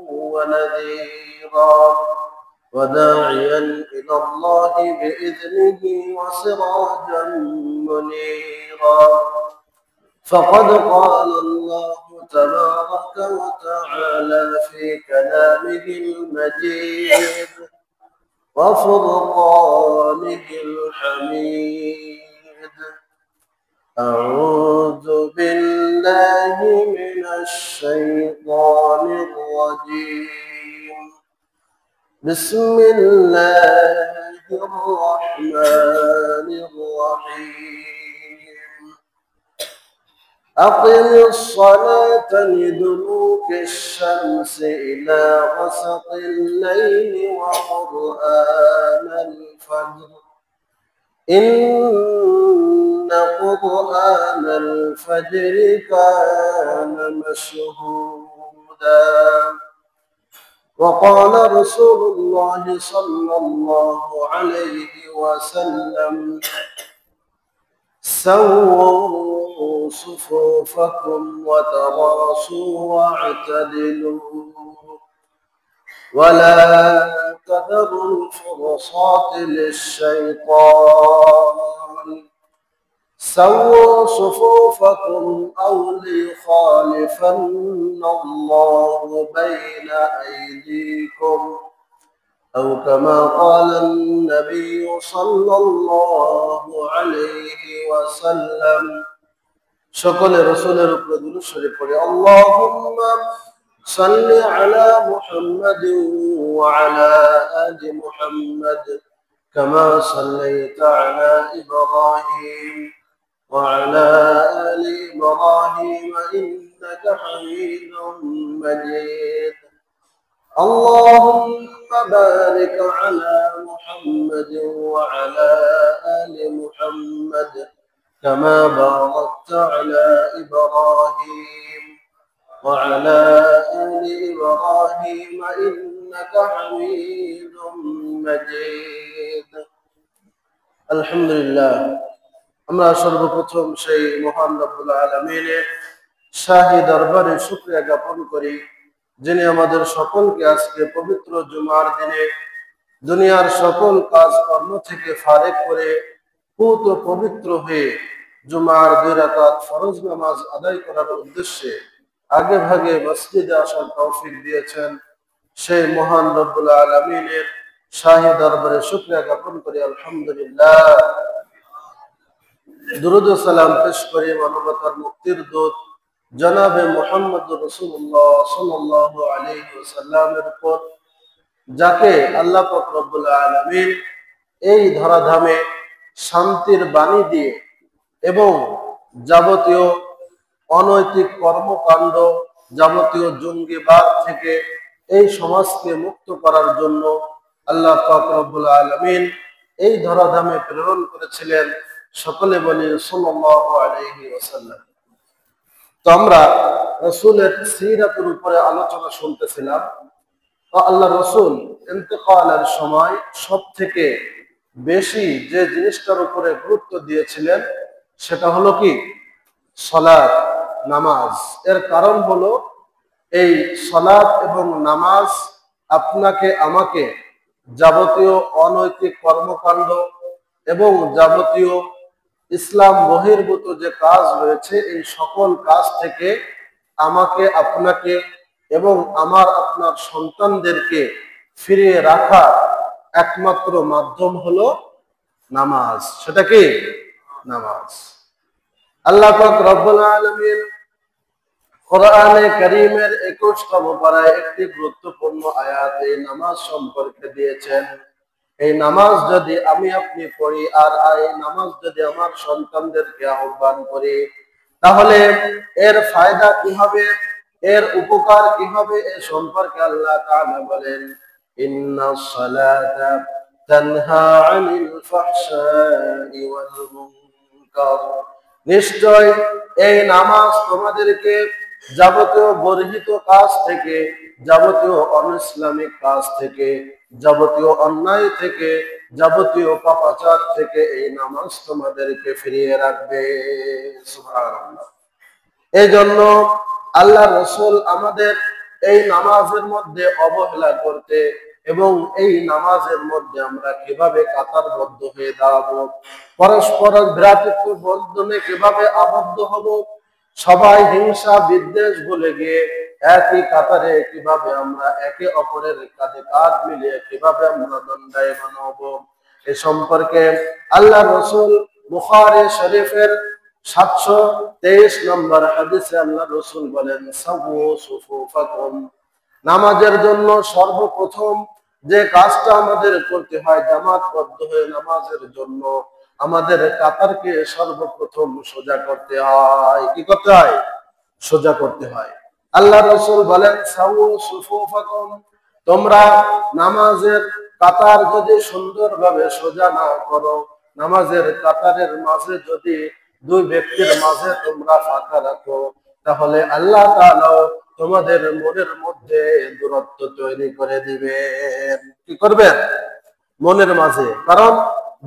ونذيرا وداعيا إلى الله بإذنه وسراجا منيرا فقد قال الله تبارك وتعالى في كلامه المجيد وفرقانه الحميد أعوذ بالله من الشيطان الرجيم بسم الله الرحمن الرحيم أقم الصلاة لدلوك الشمس إلى غسق الليل وقرآن الفجر إن قرآن الفجر كان مشهودا وقال رسول الله صلى الله عليه وسلم سووا صفوفكم وتراصوا واعتدلوا ولا تذروا الفرصات للشيطان سووا صفوفكم أو ليخالفن الله بين أيديكم أو كما قال النبي صلى الله عليه وسلم সকলে রাসূলের উপর দুরূদ শরীফ পড়ে আল্লাহুম্মা সাল্লি আলা মুহাম্মাদিন ওয়া আলা আলি মুহাম্মাদ কামা সাল্লাইতা আলা ইব্রাহিম ওয়া আলা আলি ইব্রাহিম ইন্নাকা হামিদুম মাজিদ اللهم بارك على محمد وعلى آل محمد كما باركت على إبراهيم وعلى آل إبراهيم إنك حميد مجيد الحمد لله আমরা সর্বপ্রথম সেই মহান রব্বুল আলামিনের শাহী দরবারে শুকরিয়া জ্ঞাপন করি যিনি আমাদের সকলকে আজকে পবিত্র জুমার দিনে দুনিয়ার সকল কাজকর্ম থেকে ফারেক করে পূত পবিত্র হয়ে জুমার 2 রাকাত ফরজ নামাজ আদায় করার উদ্দেশ্যে আগে ভাগে মসজিদে আসার তৌফিক দিয়েছেন সেই মহান রব্বুল আলামিনের শাহী দরবারে শুকরিয়া জ্ঞাপন করি আলহামদুলিল্লাহ দুরূদ ও সালাম পেশ করি মানবতার মুক্তির দূত জনাবে মুহাম্মদুর রাসূলুল্লাহ সাল্লাল্লাহু আলাইহি ওয়াসাল্লামের উপর যাকে আল্লাহ পাক রব্বুল আলামিন এই ধরাধামে শান্তির বাণী দিয়ে এবং যাবতীয় অনৈতিক কর্মকাণ্ড যাবতীয় জঙ্গিবাদ থেকে এই সমাজকে মুক্ত করার জন্য আল্লাহ পাক রব্বুল আলামিন এই ধরাধামে প্রেরণ করেছিলেন সকলে বলি সাল্লাল্লাহু আলাইহি ওয়াসাল্লাম তো আমরা রাসূলের সিরাতের উপরে আলোচনা শুনতেছিলাম আল্লাহ রাসূল ইন্তেকালের সময় সবথেকে বেশি যে জিনিসটার উপরে গুরুত্ব দিয়েছিলেন সেটা হলো কি সালাত নামাজ এর কারণ হলো এই সালাত এবং নামাজ আপনাকে আমাকে যাবতীয় অনৈতিক কর্মকাণ্ড এবং যাবতীয় ইসলাম বহির্ভূত যে কাজ রয়েছে এই সকল কাজ থেকে আমাকে আপনাকে এবং আমার আপনার সন্তানদেরকে ফিরিয়ে রাখা একমাত্র মাধ্যম হলো নামাজ সেটা কি নামাজ আল্লাহ পাক রব্বুল আলামিন কোরআনে কারীমের 21তম পারায় একটি গুরুত্বপূর্ণ আয়াত এই নামাজ সম্পর্কে দিয়েছেন এই নামাজ যদি আমি আপনি পড়ি আর এই নামাজ যদি আমার সন্তানদেরকে আহ্বান করি তাহলে এর ফায়দা কি হবে এর উপকার কি হবে এ সম্পর্কে আল্লাহ তাআলা বলেন ইন্নাস সালাতা তানহা আনিল ফাহশাই ওয়াল মুনকার নিশ্চয় এই নামাজ তোমাদেরকে যাবতীয় বর্হিত কাজ থেকে যাবতীয় অনইসলামিক কাজ থেকে যাবতীয় অন্যায় থেকে যাবতীয় পাপাচার থেকে এই নামাজ তোমাদেরকে ফিরিয়ে রাখবে সুবহানাল্লাহ এই জন্য আল্লাহ রাসূল আমাদের এই নামাজের মধ্যে অবহেলা করতে এবং এই নামাজের মধ্যে আমরা কিভাবে কাতারবদ্ধ হয়ে দাঁড়াবো, পরস্পর ভ্রাতৃত্ব বন্ধনে কিভাবে আবদ্ধ হব, সবাই হিংসা বিদ্বেষ ভুলে গিয়ে একই কাতারে কিভাবে আমরা একে অপরের কাঁধে কাঁধ মিলিয়ে কিভাবে আমরা দণ্ডায়মান হব, এ সম্পর্কে আল্লাহ রসুল বুখারী শরীফের 723 নম্বর হাদিসে আল্লাহ রসুল বলেন, সাবু সুফুফাকুম, নামাজের জন্য সর্বপ্রথম যে কাজটা আমাদের করতে হয়, জামাতবদ্ধ হয়ে নামাজের জন্য আমাদের কাতারকে সর্বপ্রথম সোজা করতে হয়। কি করতে হয়? সোজা করতে হয়। আল্লাহ রসুল বলেন, সাবু সুফুফাকুম, তোমরা নামাজের কাতার যদি সুন্দরভাবে সোজা না করো, নামাজের কাতারের মাঝে যদি দুই ব্যক্তির মাঝে তোমরা ফাঁকা রাখো, তাহলে আল্লাহ তাআলা তোমাদের মনের মধ্যে দূরত্ব তৈরি করে দিবেন। কি করবেন? মনের মাঝে। কারণ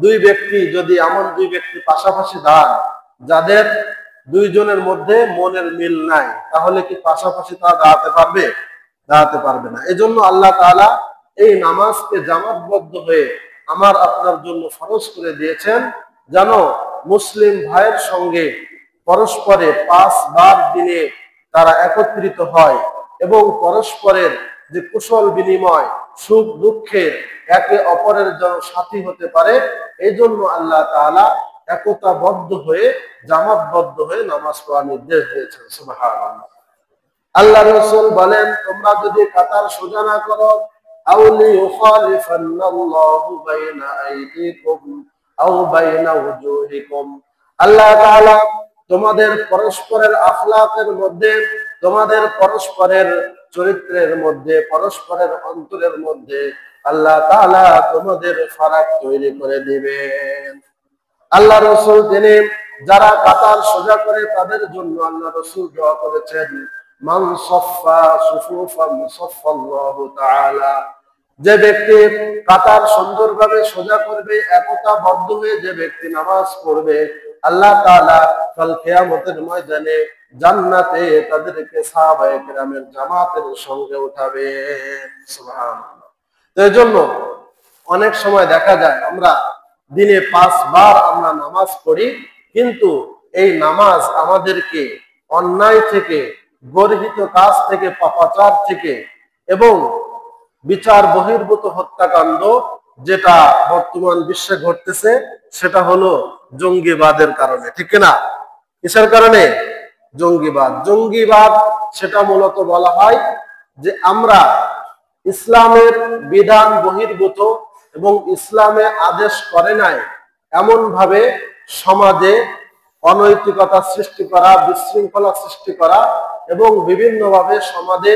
দুই ব্যক্তি যদি এমন দুই ব্যক্তি পাশাপাশি দাঁড়ান যাদের দুইজনের মধ্যে মনের মিল নাই, তাহলে কি পাশাপাশি তারা দাঁড়াতে পারবে? দাঁড়াতে পারবে না। এজন্য আল্লাহ তাআলা এই নামাজকে জামাতবদ্ধ হয়ে আমার আপনার জন্য ফরজ করে দিয়েছেন, যেন মুসলিম ভাইয়ের সঙ্গে পরস্পরে 5 বার দিনে তারা একত্রিত হয় এবং পরস্পরের যে কুশল বিনিময়, সুখ দুঃখের একে অপরের যেন সাথী হতে পারে, এই জন্য আল্লাহ তাআলা একতাবদ্ধ হয়ে জামাতবদ্ধ হয়ে নামাজ পড়ার নির্দেশ দিয়েছেন। সুবহানাল্লাহ। আল্লাহ রাসূল বলেন, তোমরা যদি কাতার সোজা না করো, আউলি ইউখালিফান্নাল্লাহু বাইনা আইদিকুম আও বাইনা ওয়াজুহিকুম, আল্লাহ তাআলা তোমাদের পরস্পরের আখলাকের মধ্যে, তোমাদের পরস্পরের চরিত্রের মধ্যে, পরস্পরের অন্তরের মধ্যে আল্লাহ তাআলা তোমাদের ফারাক তৈরি করে দিবেন। আল্লাহ রাসূল তিনি যারা কাতার সোজা করে তাদের জন্য আল্লাহ রাসূল দোয়া করেছেন, মান সাফফা সুফুফান সাফফাল্লাহু তাআলা, যে ব্যক্তি কাতার সুন্দরভাবে সোজা করবে, একতাবদ্ধ হয়ে যে ব্যক্তি নামাজ পড়বে, আল্লাহ তাআলা কাল কিয়ামতের ময়দানে জান্নাতে তাদেরকে সাহাবায়ে কেরামের জামাতের সঙ্গে উঠাবেন। সুবহানাল্লাহ। তো এজন্য অনেক সময় দেখা যায় আমরা দিনে 5 বার আমরা নামাজ পড়ি, কিন্তু এই নামাজ আমাদেরকে অন্যায় থেকে, গর্হিত কাজ থেকে, পাপাচার থেকে এবং বিচার বহির্ভূত হত্যাকাণ্ড যেটা বর্তমান বিশ্বে ঘটতেছে, সেটা হলো জঙ্গিবাদের কারণে। ঠিক না? কিসের কারণে? জঙ্গিবাদ। জঙ্গিবাদ সেটা মূলত বলা হয় যে আমরা ইসলামের বিধান বহির্ভূত এবং ইসলামে আদেশ করে নাই এমন ভাবে সমাজে অনৈতিকতা সৃষ্টি করা, বিশৃঙ্খলা সৃষ্টি করা এবং বিভিন্নভাবে সমাজে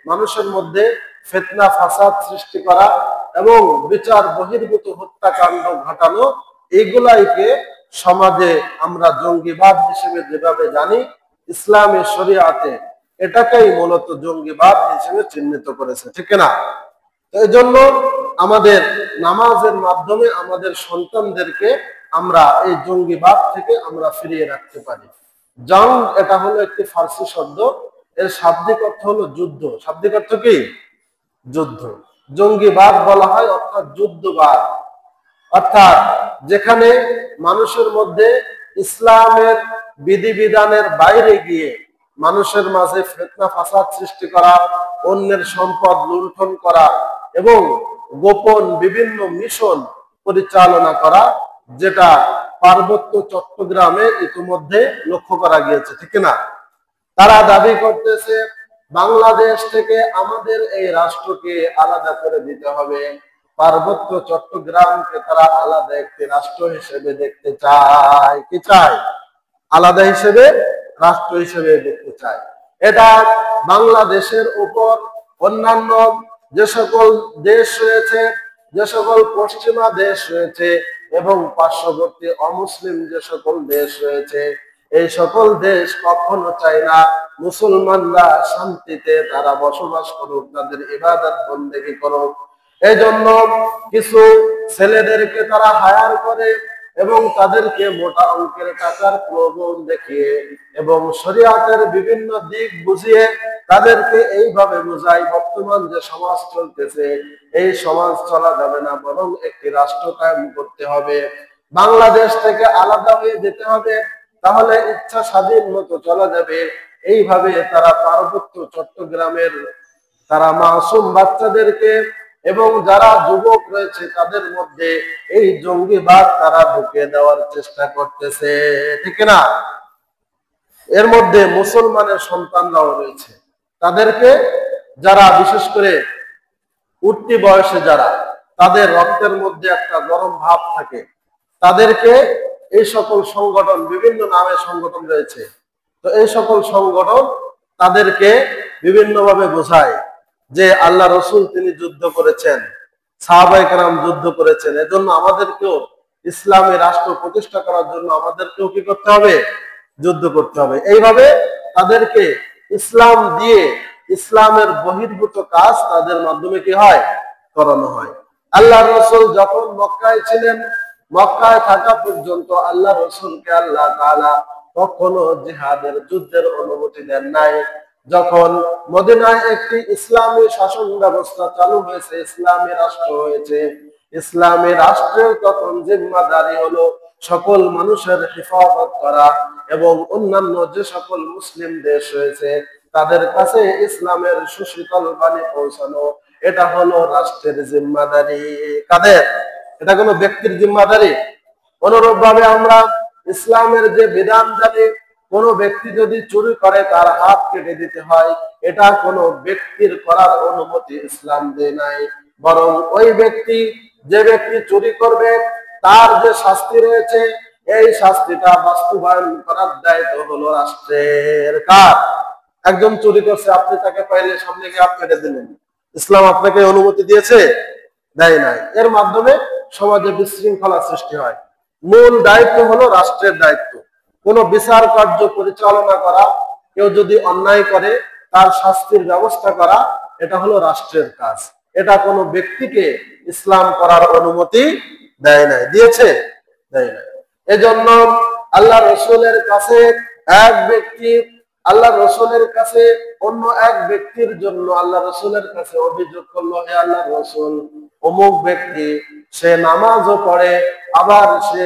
মানুষের মধ্যে ফিতনা ফাসাদ সৃষ্টি করা এবং বিচার বহির্ভূত হত্যাকাণ্ড ঘটানো, এগুলাইকে সমাজে আমরা জঙ্গিবাদ হিসেবে যেভাবে জানি, ইসলামের শরীয়তে এটাকেই মূলত জঙ্গিবাদ হিসেবে চিহ্নিত করেছে। ঠিক না? এই জন্য আমাদের নামাজের মাধ্যমে আমাদের সন্তানদেরকে আমরা এই জঙ্গিবাদ থেকে আমরা ফিরিয়ে রাখতে পারি। জং এটা হলো একটি ফার্সি শব্দ, এর শাব্দিক অর্থ হলো যুদ্ধ। শাব্দিক অর্থ কি? যুদ্ধ। জঙ্গিবাদ বলা হয় অর্থাৎ যুদ্ধবাদ, অর্থাৎ যেখানে মানুষের মধ্যে ইসলামের বিধিবিধানের বাইরে গিয়ে মানুষের মাঝে ফিতনা ফাসাদ সৃষ্টি করা, অন্যের সম্পদ লুণ্ঠন করা এবং গোপন বিভিন্ন মিশন পরিচালনা করা, যেটা পার্বত্য চট্টগ্রামে ইতিমধ্যে লক্ষ্য করা গিয়েছে। ঠিক না? তারা দাবি করতেছে বাংলাদেশ থেকে আমাদের এই রাষ্ট্রকে আলাদা করে দিতে হবে, পার্বত্য চট্টগ্রামকে তারা আলাদা একটি রাষ্ট্র হিসেবে দেখতে চায়। কি চায়? আলাদা হিসেবে, রাষ্ট্র হিসেবে দেখতে চায়। এটা বাংলাদেশের উপর অন্যান্য যে সকল দেশ রয়েছে, যে সকল পশ্চিমা দেশ রয়েছে এবং পার্শ্ববর্তী অমুসলিম যে সকল দেশ রয়েছে, এই সকল দেশ কখনো চায় না মুসলমানরা শান্তিতে তারা বসবাস করুক, তাদের ইবাদত বন্দেগী করুক। এই জন্য কিছু ছেলেদেরকে তারা হায়ার করে এবং তাদেরকে মোটা অঙ্কের টাকার প্রলোভন দেখিয়ে এবং শরীয়তের বিভিন্ন দিক বুঝিয়ে তাদেরকে এইভাবে বোঝাই, বর্তমান যে সমাজ চলতেছে এই সমাজ চলা যাবে না, বরং একটি রাষ্ট্র কায়েম করতে হবে, বাংলাদেশ থেকে আলাদা হয়ে যেতে হবে, তাহলে ইচ্ছা স্বাধীন মতো চলা যাবে। এইভাবে তারা পার্বত্য চট্টগ্রামের তারা মাসুম বাচ্চাদেরকে এবং যারা যুবক রয়েছে তাদের মধ্যে এই জঙ্গিবাদ তারা ঢুকিয়ে দেওয়ার চেষ্টা করতেছে, ঠিক না? এর মধ্যে মুসলমানের সন্তানরাও রয়েছে, তাদেরকে যারা বিশেষ করে উঠতি বয়সে যারা তাদের রক্তের মধ্যে একটা গরম ভাব থাকে, তাদেরকে এই সকল সংগঠন, বিভিন্ন নামে সংগঠন রয়েছে, তো এই সকল সংগঠন তাদেরকে বিভিন্নভাবে বোঝায় যে আল্লাহ রসুল তিনি যুদ্ধ করেছেন, সাহাবায়ে কেরাম যুদ্ধ করেছেন, এজন্য আমাদেরকেও ইসলামী রাষ্ট্র প্রতিষ্ঠা করার জন্য আমাদেরকেও কি করতে হবে? যুদ্ধ করতে হবে। এইভাবে তাদেরকে ইসলাম দিয়ে ইসলামের বহির্ভূত কাজ তাদের মাধ্যমে কি হয়? করানো হয়। আল্লাহ রসুল যখন মক্কায় ছিলেন, মক্কায় থাকা পর্যন্ত আল্লাহ রসুলকে আল্লাহ তাআলা কখনো জিহাদের যুদ্ধের অনুমতি দেন নাই। যখন মদিনায় একটি ইসলামী শাসন ব্যবস্থা চালু হয়েছে, ইসলামী রাষ্ট্র হয়েছে, ইসলামী রাষ্ট্রের তখন জিম্মাদারি হলো সকল মানুষের হেফাজত করা এবং অন্যান্য যে সকল মুসলিম দেশ রয়েছে তাদের কাছে ইসলামের সুশীতল বাণী পৌঁছানো, এটা হলো রাষ্ট্রের জিম্মাদারি। কাদের? এটা কোনো ব্যক্তির জিম্মাদারি। অনুরূপ ভাবে আমরা ইসলামের যে বিধান জানি, কোন ব্যক্তি যদি চুরি করে তার হাত কেটে দিতে হয়, এটা কোনো ব্যক্তির করার অনুমতি ইসলাম দেয় নাই, বরং ওই ব্যক্তি, যে ব্যক্তি চুরি করবে তার যে শাস্তি রয়েছে এই শাস্তিটা বাস্তবায়ন করার দায়িত্ব হলো রাষ্ট্রের। কার? একজন চুরি করছে, আপনি তাকে পাইলে সামনে গিয়ে হাত কেটে দিলেন, ইসলাম আপনাকে অনুমতি দিয়েছে? দেয় নাই। এর মাধ্যমে সমাজে বিশৃঙ্খলা সৃষ্টি হয়। মূল দায়িত্ব হলো রাষ্ট্রের দায়িত্ব, কোন বিচার কার্য পরিচালনা করা, কেউ যদি অন্যায় করে তার শাস্তির ব্যবস্থা করা, এটা হলো রাষ্ট্রের কাজ। এটা কোনো ব্যক্তিকে ইসলাম করার অনুমতি দেয় নাই। দিয়েছে? দেয় নাই। এজন্য আল্লাহ রসুলের কাছে এক ব্যক্তি, আল্লাহ রসুলের কাছে অন্য এক ব্যক্তির জন্য আল্লাহ রসুলের কাছে অভিযোগ করলো, হে আল্লাহ রসুল, অমুক ব্যক্তি সে নামাজও পড়ে, আবার সে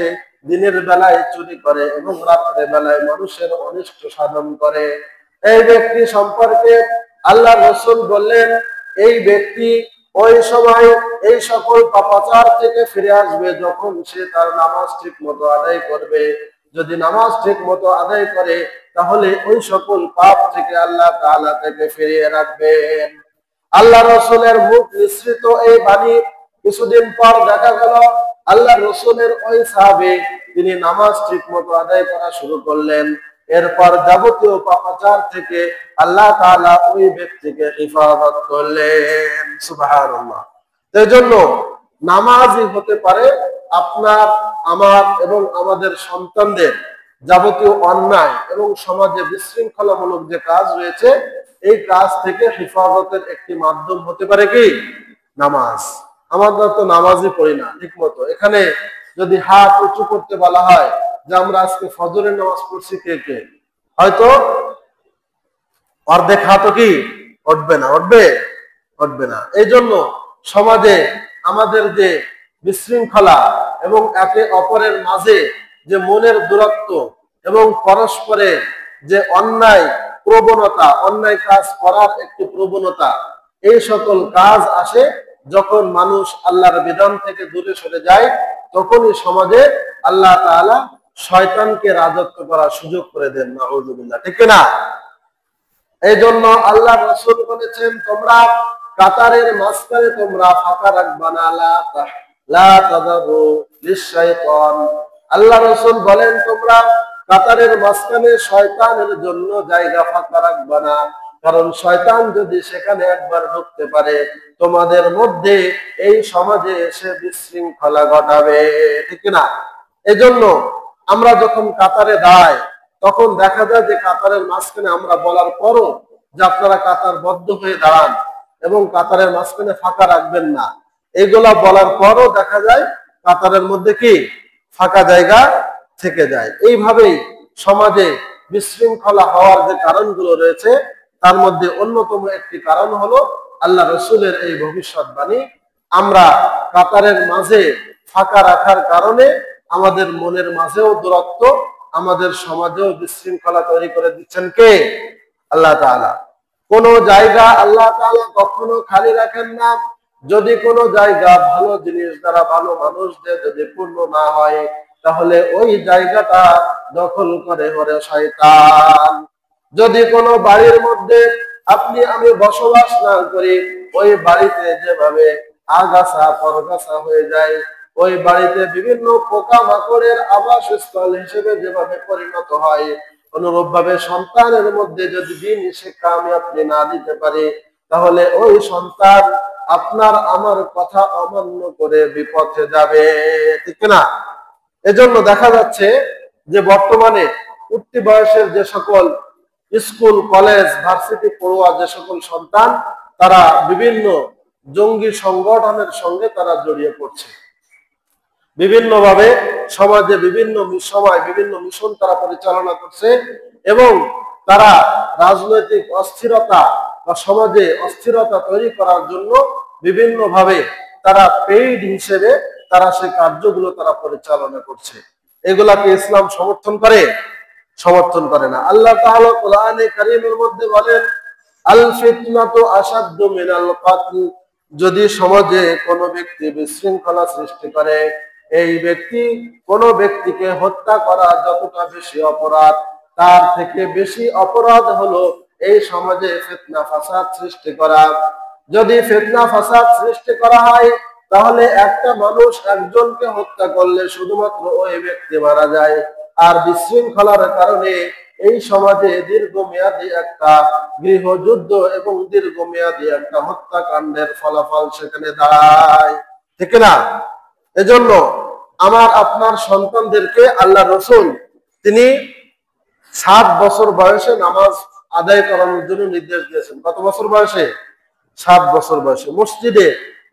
দিনের বেলায় চুরি করে এবং রাত্রে বেলায় মানুষের অনিষ্ট সাধন করে। এই ব্যক্তি সম্পর্কে আল্লাহ রসুল বললেন, এই ব্যক্তি ওই সময় এই সকল পাপাচার থেকে ফিরে আসবে যখন সে তার নামাজ ঠিক মতো আদায় করবে। যদি নামাজ ঠিক মতো আদায় করে তাহলে ওই সকল পাপ থেকে আল্লাহ তাআলা তাকে ফিরিয়ে রাখবেন। আল্লাহ রসুলের মুখ নিঃসৃত এই বাণী কিছুদিন পর দেখা গেল আল্লাহ রসুলের ওই সাহাবী তিনি নামাজ ঠিক মতো আদায় করা শুরু করলেন। এরপর যাবতীয় পাপাচার থেকে আল্লাহ তাআলা ওই ব্যক্তিকে হেফাজত করলেন। সুবহানাল্লাহ। এই জন্য নামাজই হতে পারে আপনার, আমার এবং আমাদের সন্তানদের যাবতীয় অন্যায় এবং সমাজে বিশৃঙ্খলামূলক যে কাজ রয়েছে এই কাজ থেকে হেফাজতের একটি মাধ্যম হতে পারে কি? নামাজ। আমরা তো নামাজই পড়ি না ঠিক মতো। এখানে যদি হাত উঁচু করতে বলা হয় যে আমরা আজকে ফজরের নামাজ পড়ছি, কে কে? হয়তো অর্ধেক হাতও কি উঠবে না। উঠবে? উঠবে না। এই জন্য সমাজে আমাদের যে বিশৃঙ্খলা এবং একে অপরের মাঝে যে মনের দূরত্ব এবং পরস্পরের যে অন্যায় প্রবণতা, অন্যায় কাজ করার একটি প্রবণতা, এই সকল কাজ আসে যখন মানুষ আল্লাহর বিধান থেকে দূরে সরে যায়, তখনই সমাজে আল্লাহ তাআলা শয়তানকে রাজত্ব করার সুযোগ করে দেন। নাউযুবিল্লাহ। ঠিক না? এই জন্য আল্লাহ রাসূল বলেছেন, তোমরা কাতারের মাঝখানে তোমরা ফাঁকা রাখবা না, লা তাযারু লিশ-শাইতান। আল্লাহ রাসূল বলেন, তোমরা কাতারের মাঝখানে শয়তানের জন্য জায়গা ফাঁকা রাখবা না, কারণ শয়তান যদি সেখানে একবার ঢুকতে পারে তোমাদের মধ্যে এই সমাজে এসে বিশৃঙ্খলা ঘটাবে। ঠিক না? এজন্য আমরা যখন কাতারে দাঁড়াই তখন দেখা যায় যে কাতারের মাঝখানে আমরা বলার পরও যে আপনারা কাতারবদ্ধ হয়ে দাঁড়ান এবং কাতারের মাঝখানে ফাঁকা রাখবেন না, এগুলা বলার পরও দেখা যায় কাতারের মধ্যে কি ফাঁকা জায়গা থেকে যায়। এইভাবেই সমাজে বিশৃঙ্খলা হওয়ার যে কারণগুলো রয়েছে তার মধ্যে অন্যতম একটি কারণ হলো আল্লাহ রসুলের এই ভবিষ্যৎবাণী। আমরা কাতারের মাঝে ফাঁকা রাখার কারণে আমাদের মনের মাঝেও দূরত্ব, আমাদের সমাজেও বিশৃঙ্খলা তৈরি করে দিচ্ছেন কে? আল্লাহ তাআলা। কোন জায়গা আল্লাহ তাআলা কখনো খালি রাখেন না। যদি কোনো জায়গা ভালো জিনিস দ্বারা, ভালো মানুষদের যদি পূর্ণ না হয়, তাহলে ওই জায়গাটা দখল করে হরে শয়তান। যদি কোনো বাড়ির মধ্যে আপনি আমি বসবাস না করি, ওই বাড়িতে যেভাবে আগাছা পরগাছা হয়ে যায়, ওই বাড়িতে বিভিন্ন পোকা মাকড়ের আবাসস্থল হিসেবে যেভাবে পরিণত হয়, অনুরূপ ভাবে সন্তানের মধ্যে যদি দ্বীনি শিক্ষা আমি আপনি না দিতে পারি, তাহলে ওই সন্তান আপনার আমার কথা অমান্য করে বিপথে যাবে, ঠিক না? এজন্য দেখা যাচ্ছে যে বর্তমানে উঠতি বয়সের যে সকল স্কুল কলেজ ভার্সিটি পড়ুয়া যে সকল সন্তান, তারা বিভিন্ন জঙ্গি সংগঠনের সঙ্গে তারা জড়িয়ে পড়ছে। বিভিন্নভাবে সমাজে বিভিন্ন সময় বিভিন্ন মিশন তারা পরিচালনা করছে এবং তারা রাজনৈতিক অস্থিরতা বা সমাজে অস্থিরতা তৈরি করার জন্য বিভিন্নভাবে তারা পেইড হিসেবে তারা সেই কার্যগুলো তারা পরিচালনা করছে। এগুলাকে ইসলাম সমর্থন করে? সমর্থন করে না। আল্লাহ তাআলা কোরআনে কারীমের মধ্যে বলেন, আল ফিতনাতু আশাদ্দু মিনাল কাতল। যদি সমাজে কোনো ব্যক্তি বিশৃঙ্খলা সৃষ্টি করে, এই ব্যক্তি কোনো ব্যক্তিকে হত্যা করা যতটা বেশি অপরাধ, তার থেকে বেশি অপরাধ হলো এই সমাজে ফিতনা ফাসাদ সৃষ্টি করা। যদি ফিতনা ফাসাদ সৃষ্টি করা হয়, তাহলে একটা মানুষ একজনকে হত্যা করলে শুধুমাত্র ওই ব্যক্তি মারা যায়, আর বিশৃঙ্খলার কারণে এই সমাজে দীর্ঘমেয়াদী একটা গৃহযুদ্ধ এবং দীর্ঘমেয়াদী একটা হত্যাকাণ্ডের ফলাফল সেখানে দাঁড়ায়, ঠিক না? এজন্য আমার আপনার সন্তানদেরকে আল্লাহ রসুল তিনি 7 বছর বয়সে নামাজ আদায় করানোর জন্য নির্দেশ দিয়েছেন। কত বছর বয়সে? 7 বছর বয়সে। মসজিদে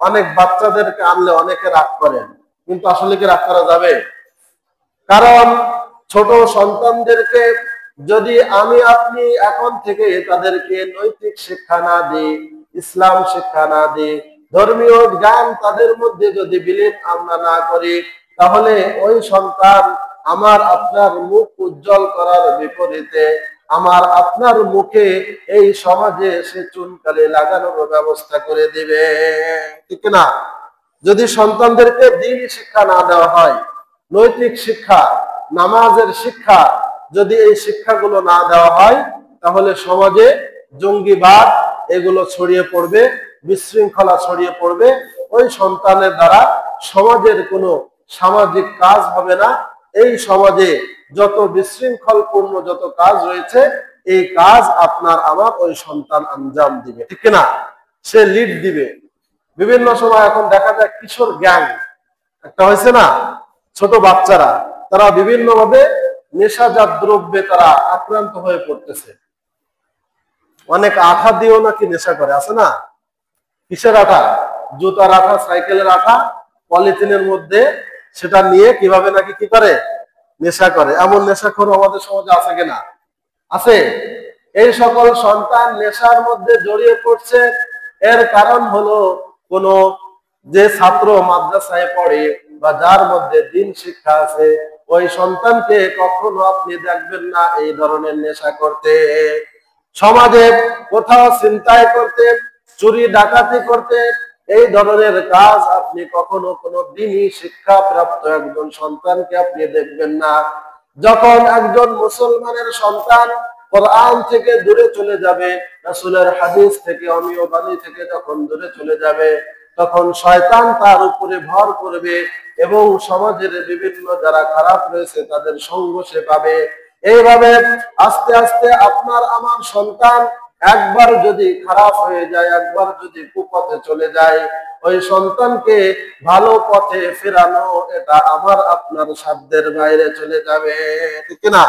অনেক বাচ্চাদেরকে আনলে অনেকে রাগ করেন, কিন্তু আসলে কি রাগ করা যাবে? কারণ ছোট সন্তানদেরকে যদি আমি আপনি এখন থেকে তাদেরকে নৈতিক শিক্ষা না দিই, ইসলাম শিক্ষা না দিই, ধর্মীয় জ্ঞান তাদের মধ্যে যদি বিলীন আমরা না করি, তাহলে ওই সন্তান আমার আপনার মুখ উজ্জ্বল করার বিপরীতে আমার আপনার মুখে এই সমাজে সে চুনকালি লাগানোর ব্যবস্থা করে দিবে, ঠিক না? যদি সন্তানদেরকে দ্বীনি শিক্ষা না দেওয়া হয়, নৈতিক শিক্ষা, নামাজের শিক্ষা, যদি এই শিক্ষাগুলো না দেওয়া হয়, তাহলে সমাজে জঙ্গিবাদ এগুলো ছড়িয়ে পড়বে, বিশৃঙ্খলা ছড়িয়ে পড়বে। ওই সন্তানের দ্বারা সমাজের কোনো সামাজিক কাজ হবে না। এই সমাজে যত বিশৃঙ্খলপূর্ণ যত কাজ রয়েছে, এই কাজ আপনার আমার ওই সন্তান আঞ্জাম দিবে, ঠিক না? সে লিড দিবে। বিভিন্ন সময় এখন দেখা যায় কিশোর গ্যাং একটা হয়েছে না, ছোট বাচ্চারা তারা বিভিন্ন ভাবে নেশাজাত দ্রব্যে তারা আক্রান্ত হয়ে পড়তেছে। অনেক আঠা দিয়েও নাকি নেশা করে, আছে না? কিসের আঠা? জুতার আঠা, সাইকেলের আঠা, পলিথিনের মধ্যে সেটা নিয়ে কিভাবে নাকি কি করে, নেশা করে। এমন নেশাখোর আমাদের সমাজে আছে কিনা? আছে। এই সকল সন্তান নেশার মধ্যে জড়িয়ে পড়ছে, এর কারণ হলো কোন যে ছাত্র মাদ্রাসায় পড়ে বা যার মধ্যে দ্বীন শিক্ষা আছে, ওই সন্তানকে কখনো আপনি দেখবেন না এই ধরনের নেশা করতে। সমাজে কোথাও ছিনতাই করতে, চুরি ডাকাতি করতে, এই ধরনের কাজ আপনি কখনো কোনো দ্বীনি শিক্ষা প্রাপ্ত একজন সন্তানকে আপনি দেখবেন না। যখন একজন মুসলমানের সন্তান কোরআন থেকে দূরে চলে যাবে, রাসূলের হাদিস থেকে, অমীয় বাণী থেকে যখন দূরে চলে যাবে, তখন শয়তান তার উপরে ভর করবে এবং সমাজের বিভিন্ন যারা খারাপ রয়েছে তাদের সঙ্গ সে পাবে। এইভাবে আস্তে আস্তে আপনার আমার সন্তান একবার যদি খারাপ হয়ে যায়, একবার যদি কুপথে চলে যায়, ওই সন্তানকে ভালো পথে ফেরানো এটা আমার আপনার সাধ্যের বাইরে চলে যাবে, ঠিক না?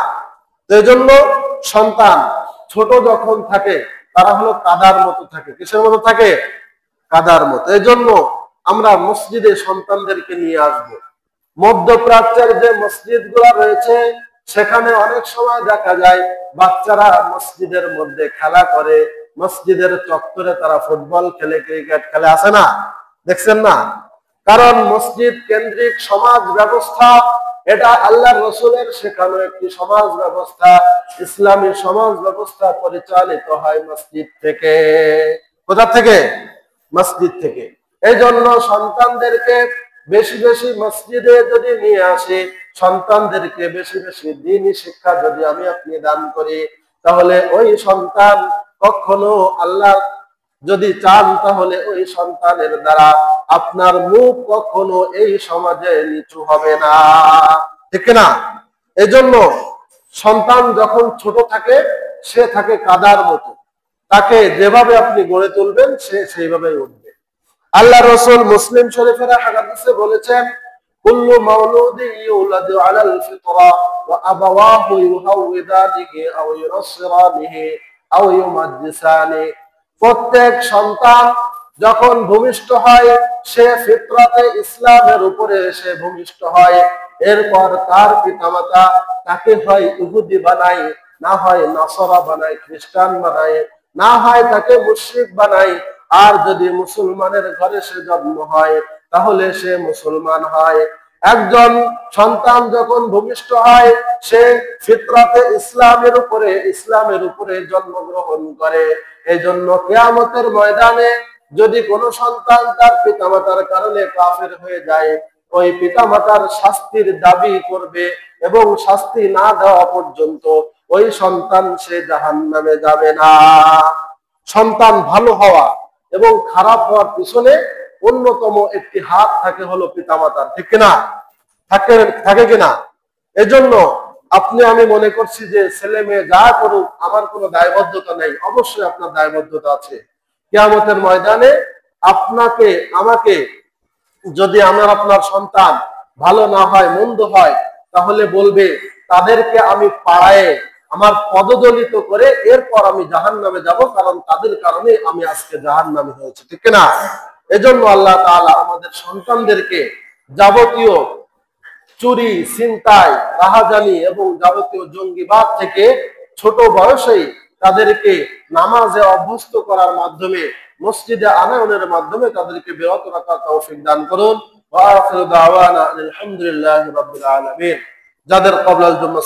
এই জন্য সন্তান ছোট যখন থাকে তারা হলো কাদার মতো থাকে। কিসের মতো থাকে? কাদার মতো। এই জন্য আমরা মসজিদে সন্তানদেরকে নিয়ে আসবো। মধ্যপ্রাচ্যের যে মসজিদ গুলা রয়েছে সেখানে অনেক সময় দেখা যায় বাচ্চারা মসজিদের মধ্যে খেলা করে, মসজিদের চত্বরে তারা ফুটবল খেলে, ক্রিকেট খেলে, আছে না? দেখছেন না? কারণ মসজিদ কেন্দ্রিক সমাজ ব্যবস্থা এটা আল্লাহ রসুলের শেখানো একটি সমাজ ব্যবস্থা। ইসলামী সমাজ ব্যবস্থা পরিচালিত হয় মসজিদ থেকে। কোথা থেকে? মসজিদ থেকে। এই জন্য সন্তানদেরকে বেশি বেশি মসজিদে যদি নিয়ে আসি, সন্তানদেরকে বেশি বেশি দ্বীনি শিক্ষা যদি আমি আপনি দান করি, তাহলে ওই সন্তান কখনো আল্লাহ যদি চান তাহলে ওই সন্তানের দ্বারা আপনার মুখ কখনো এই সমাজে নিচু হবে না, ঠিক না? এজন্য সন্তান যখন ছোট থাকে সে থাকে কাদার মতো, তাকে যেভাবে আপনি গড়ে তুলবেন সে সেইভাবেই উঠবে। আল্লাহ রসুল মুসলিম শরীফের হাদিসে বলেছেন, কুল্লু মাউলুদি ইউলাদু আলাল ফিতরা ওয়া আবাওয়াহু ইউহাউইদানিহি আও ইউনাসসিরানিহি আও ইউমাজ্জিসানি। প্রত্যেক সন্তান যখন ভূমিষ্ঠ হয় সে ফিতরাতে ইসলামের উপরে সে ভূমিষ্ঠ হয়। এরপর তার পিতামাতা তাকে হয় ইহুদি বানায়, না হয় নাসারা বানায়, খ্রিস্টান বানায়, না হয় তাকে মুশরিক বানায়। আর যদি মুসলমানের ঘরে সে জন্ম হয় তাহলে সে মুসলমান হয়। একজন সন্তান যখন ভূমিষ্ঠ হয় সে ফিতরাতে ইসলামের উপরে জন্মগ্রহণ করে। এই জন্য কিয়ামতের ময়দানে যদি কোনো সন্তান তার পিতামাতার কারণে কাফের হয়ে যায়, ওই পিতামাতার শাস্তির দাবি করবে এবং শাস্তি না দেওয়া পর্যন্ত ওই সন্তান সে জাহান্নামে যাবে না। সন্তান ভালো হওয়া এবং খারাপ হওয়ার পিছনে অন্যতম একটি হাত থাকে হলো পিতামাতার, ঠিক কিনা? থাকে কিনা? এজন্য আপনি আমি মনে করছি যে ছেলে মেয়ে যা করুক আমার কোনো দায়বদ্ধতা নেই। অবশ্যই আপনার দায়বদ্ধতা আছে। কিয়ামতের ময়দানে আপনাকে আমাকে যদি আপনার সন্তান ভালো না হয়, মন্দ হয়, তাহলে বলবে তাদেরকে আমি পাড়ায় আমার পদদলিত করে এরপর আমি জাহান্নামে যাব, কারণ তাদের কারণে আমি আজকে জাহান্নামে হয়েছি, ঠিক না? এজন্য আল্লাহ তাআলা আমাদের সন্তানদেরকে যাবতীয় চুরি, ছিনতাই, রাহাজানি এবং যাবতীয় জঙ্গিবাদ থেকে ছোট বয়সেই তাদেরকে নামাজে অভ্যস্ত করার মাধ্যমে, মসজিদে আনয়নের মাধ্যমে তাদেরকে বিরত রাখার তৌফিক দান করুন। ওয়া আখিরু দাওয়ানা আলহামদুলিল্লাহি রাব্বিল আলামিন। যাদের কবলার জন্য